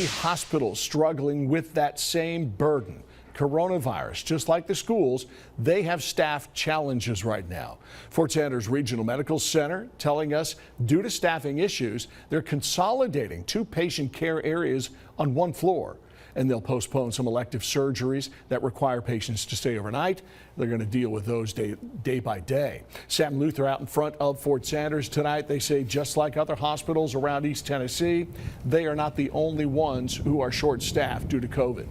Hospitals struggling with that same burden. Coronavirus, just like the schools, they have staff challenges right now. Fort Sanders Regional Medical Center telling us due to staffing issues, they're consolidating 2 patient care areas on 1 floor. And they'll postpone some elective surgeries that require patients to stay overnight. They're going to deal with those day by day. Sam Luther out in front of Fort Sanders tonight. They say just like other hospitals around East Tennessee, they are not the only ones who are short-staffed due to COVID.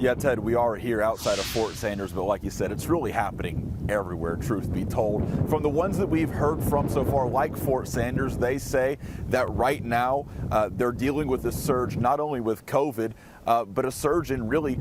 Yeah, Ted, we are here outside of Fort Sanders, but like you said, it's really happening everywhere, truth be told. From the ones that we've heard from so far, like Fort Sanders, they say that right now they're dealing with a surge, not only with COVID, but a surge in really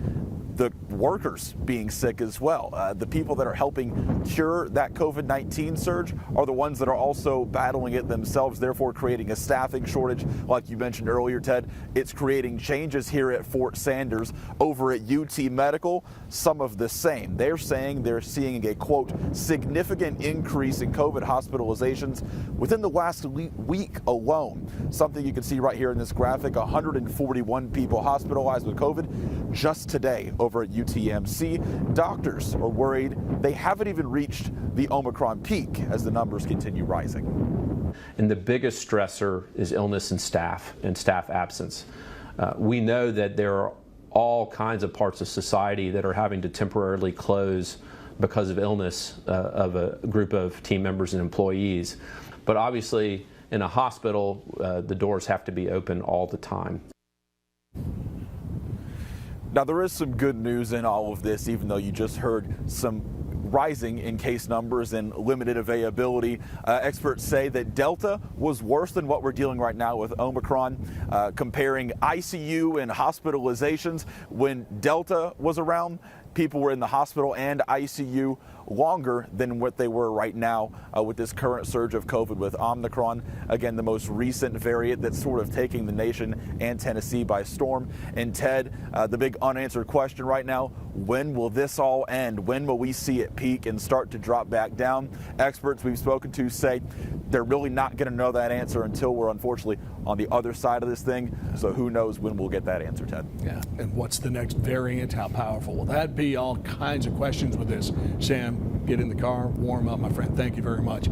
the workers being sick as well. The people that are helping cure that COVID-19 surge are the ones that are also battling it themselves, therefore creating a staffing shortage. Like you mentioned earlier, Ted, it's creating changes here at Fort Sanders. Over at UT Medical, some of the same. They're saying they're seeing a, quote, significant increase in COVID hospitalizations within the last week alone. Something you can see right here in this graphic, 141 people hospitalized with COVID just today over at UTMC. Doctors are worried they haven't even reached the Omicron peak as the numbers continue rising. And the biggest stressor is illness and staff absence. We know that there are all kinds of parts of society that are having to temporarily close because of illness of a group of team members and employees. But obviously, in a hospital, the doors have to be open all the time. Now, there is some good news in all of this, even though you just heard some rising in case numbers and limited availability. Experts say that Delta was worse than what we're dealing right now with Omicron. Comparing ICU and hospitalizations, when Delta was around, people were in the hospital and ICU longer than what they were right now with this current surge of COVID with Omicron. Again, the most recent variant that's sort of taking the nation and Tennessee by storm. And Ted, the big unanswered question right now, when will this all end? When will we see it peak and start to drop back down? Experts we've spoken to say they're really not going to know that answer until we're unfortunately on the other side of this thing. So who knows when we'll get that answer, Ted. Yeah, and what's the next variant? How powerful will that be? All kinds of questions with this. Sam, get in the car, warm up, my friend. Thank you very much.